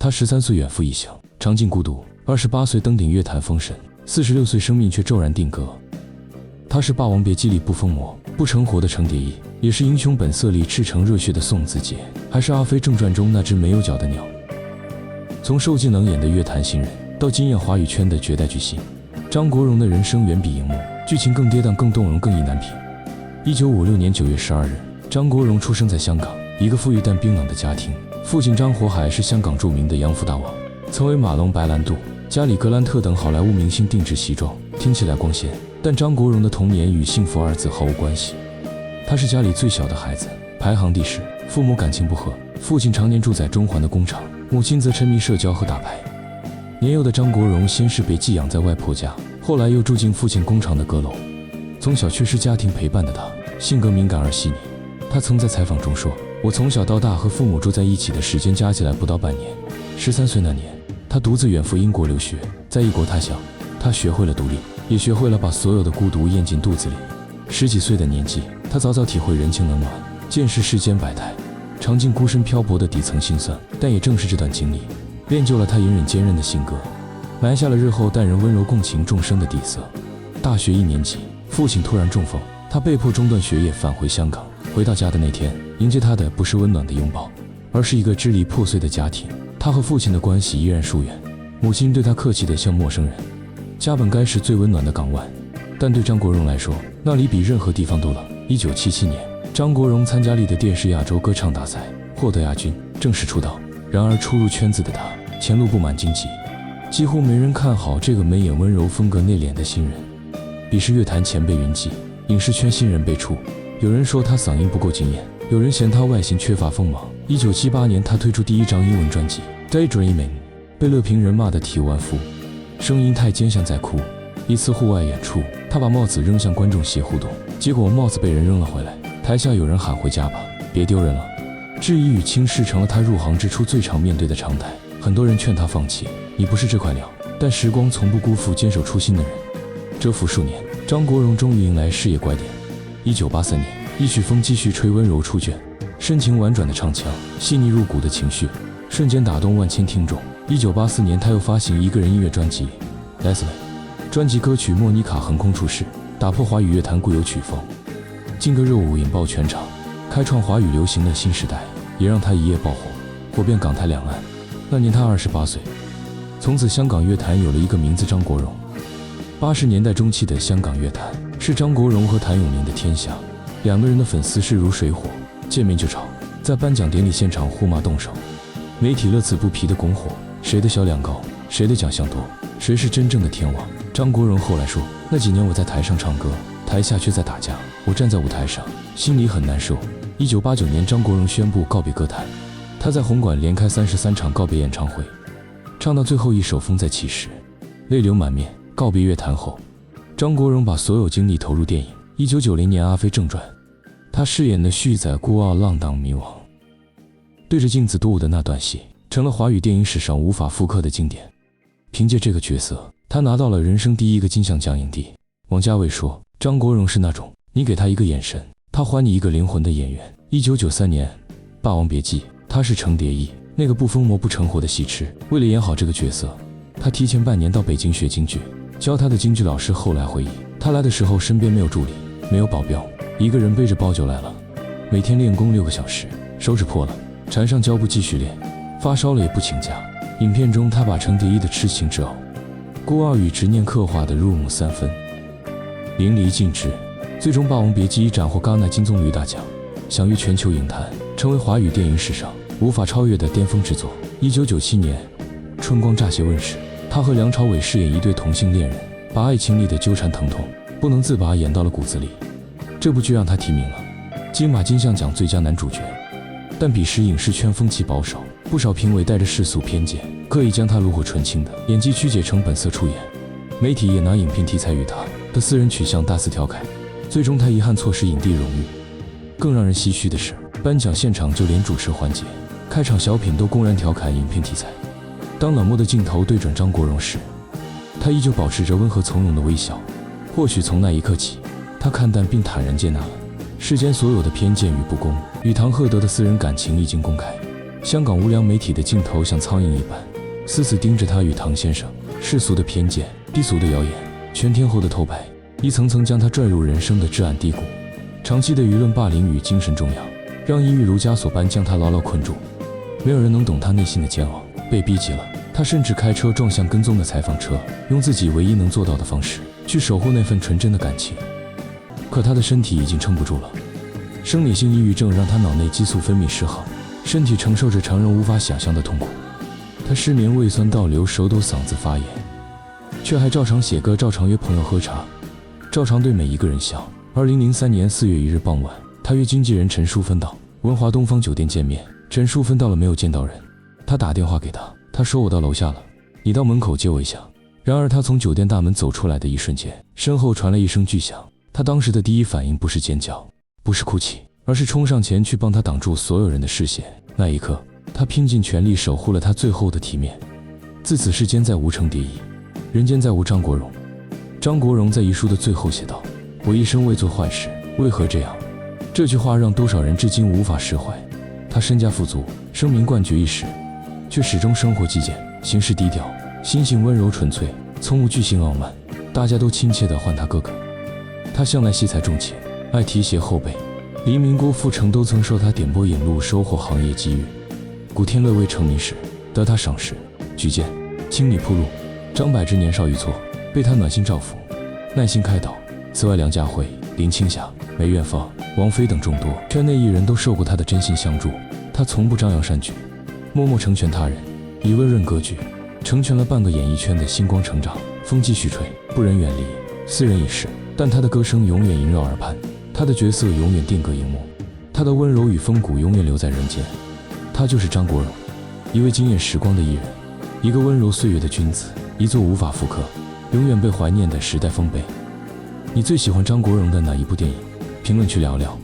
他13岁远赴异乡，尝尽孤独；28岁登顶乐坛封神，46岁生命却骤然定格。他是《霸王别姬》里不疯魔不成活的程蝶衣，也是《英雄本色》里赤诚热血的宋子杰，还是《阿飞正传》中那只没有脚的鸟。从受尽冷眼的乐坛新人，到惊艳华语圈的绝代巨星，张国荣的人生远比荧幕剧情更跌宕、更动容、更意难平。1956年9月12日，张国荣出生在香港一个富裕但冰冷的家庭，父亲张火海是香港著名的洋服大王，曾为马龙、白兰度、加里·格兰特等好莱坞明星定制西装，听起来光鲜，但张国荣的童年与幸福二字毫无关系。他是家里最小的孩子，排行第10，父母感情不和，父亲常年住在中环的工厂，母亲则沉迷社交和打牌。年幼的张国荣先是被寄养在外婆家，后来又住进父亲工厂的阁楼。从小缺失家庭陪伴的他，性格敏感而细腻。他曾在采访中说，我从小到大和父母住在一起的时间加起来不到半年。13岁那年，他独自远赴英国留学，在异国他乡，他学会了独立，也学会了把所有的孤独咽进肚子里。10几岁的年纪，他早早体会人情冷暖，见识世间百态，尝尽孤身漂泊的底层辛酸。但也正是这段经历，练就了他隐忍坚韧的性格，埋下了日后待人温柔共情众生的底色。大学1年级，父亲突然中风，他被迫中断学业返回香港。回到家的那天，迎接他的不是温暖的拥抱，而是一个支离破碎的家庭。他和父亲的关系依然疏远，母亲对他客气得像陌生人。家本该是最温暖的港湾，但对张国荣来说，那里比任何地方都冷。1977年，张国荣参加丽的电视亚洲歌唱大赛，获得亚军，正式出道。然而初入圈子的他，前路布满荆棘，几乎没人看好这个眉眼温柔、风格内敛的新人。彼时乐坛前辈云集，影视圈新人辈出。有人说他嗓音不够惊艳，有人嫌他外形缺乏锋芒。1978年，他推出第1张英文专辑《Daydreaming》，被乐评人骂得体无完肤，声音太尖像在哭。一次户外演出，他把帽子扔向观众席互动，结果帽子被人扔了回来，台下有人喊回家吧，别丢人了。质疑与轻视成了他入行之初最常面对的常态。很多人劝他放弃，你不是这块料，但时光从不辜负坚守初心的人。蛰伏数年，张国荣终于迎来事业拐点。1983年，一曲风继续吹温柔出卷，深情婉转的唱腔，细腻入骨的情绪，瞬间打动万千听众。1984年，他又发行一个人音乐专辑《Leslie》，专辑歌曲《莫妮卡》横空出世，打破华语乐坛固有曲风，劲歌热舞引爆全场，开创华语流行的新时代，也让他一夜爆红，火遍港台两岸。那年他28岁，从此香港乐坛有了一个名字张国荣。80年代中期的香港乐坛是张国荣和谭咏麟的天下，两个人的粉丝势如水火，见面就吵，在颁奖典礼现场互骂动手，媒体乐此不疲地拱火，谁的销量高，谁的奖项多，谁是真正的天王。张国荣后来说，那几年我在台上唱歌，台下却在打架，我站在舞台上，心里很难受。1989年，张国荣宣布告别歌坛，他在红馆连开33场告别演唱会，唱到最后一首《风再起时》，泪流满面。告别乐坛后，张国荣把所有精力投入电影。1990年《阿飞正传》，他饰演的旭仔孤傲浪荡迷惘，对着镜子多舞的那段戏，成了华语电影史上无法复刻的经典。凭借这个角色，他拿到了人生第1个金像奖影帝。王家卫说，张国荣是那种你给他一个眼神，他还你一个灵魂的演员。1993年《霸王别姬》，他是程蝶衣，那个不疯魔不成活的戏痴。为了演好这个角色，他提前半年到北京学京剧。教他的京剧老师后来回忆，他来的时候身边没有助理，没有保镖，一个人背着包就来了，每天练功6个小时，手指破了，缠上胶布继续练，发烧了也不请假。影片中他把程蝶衣的痴情执拗、孤傲与执念刻画得入木3分，淋漓尽致。最终《霸王别姬》斩获戛纳金棕榈大奖，享誉全球影坛，成为华语电影史上无法超越的巅峰之作。1997年，《春光乍泄》问世，他和梁朝伟饰演一对同性恋人，把爱情里的纠缠疼痛不能自拔演到了骨子里。这部剧让他提名了金马金像奖最佳男主角，但彼时影视圈风气保守，不少评委带着世俗偏见，刻意将他炉火纯青的演技曲解成本色出演。媒体也拿影片题材与他的私人取向大肆调侃，最终他遗憾错失影帝荣誉。更让人唏嘘的是，颁奖现场就连主持环节、开场小品都公然调侃影片题材。当冷漠的镜头对准张国荣时，他依旧保持着温和从容的微笑。或许从那一刻起，他看淡并坦然接纳了世间所有的偏见与不公。与唐鹤德的私人感情一经公开，香港无良媒体的镜头像苍蝇一般，死死盯着他与唐先生。世俗的偏见、低俗的谣言、全天候的偷拍，一层层将他拽入人生的至暗低谷。长期的舆论霸凌与精神重压，让抑郁如枷锁般将他牢牢困住。没有人能懂他内心的煎熬。被逼急了，他甚至开车撞向跟踪的采访车，用自己唯一能做到的方式去守护那份纯真的感情。可他的身体已经撑不住了，生理性抑郁症让他脑内激素分泌失衡，身体承受着常人无法想象的痛苦。他失眠、胃酸倒流、手抖、嗓子发炎，却还照常写歌，照常约朋友喝茶，照常对每一个人笑。2003年4月1日傍晚，他约经纪人陈淑芬到文华东方酒店见面。陈淑芬到了没有见到人，他打电话给他，他说我到楼下了，你到门口接我一下。然而他从酒店大门走出来的一瞬间，身后传来一声巨响。他当时的第一反应不是尖叫，不是哭泣，而是冲上前去帮他挡住所有人的视线。那一刻，他拼尽全力守护了他最后的体面。自此世间再无程蝶衣，人间再无张国荣。张国荣在遗书的最后写道：我一生未做坏事，为何这样？这句话让多少人至今无法释怀。他身家富足，声名冠绝一时，却始终生活极简，行事低调，心性温柔纯粹，从无巨星傲慢，大家都亲切地唤他哥哥。他向来惜才重情，爱提携后辈。黎明、郭富城都曾受他点拨引路，收获行业机遇。古天乐未成名时得他赏识举荐，倾力铺路。张柏芝年少遇挫，被他暖心照拂，耐心开导。此外，梁家辉、林青霞、梅艳芳、王菲等众多圈内艺人都受过他的真心相助。他从不张扬善举，默默成全他人，以温润割据，成全了半个演艺圈的星光成长。风继续吹，不忍远离，斯人已逝，但他的歌声永远萦绕耳畔，他的角色永远定格荧幕，他的温柔与风骨永远留在人间。他就是张国荣，一位惊艳时光的艺人，一个温柔岁月的君子，一座无法复刻、永远被怀念的时代丰碑。你最喜欢张国荣的哪一部电影？评论区聊聊。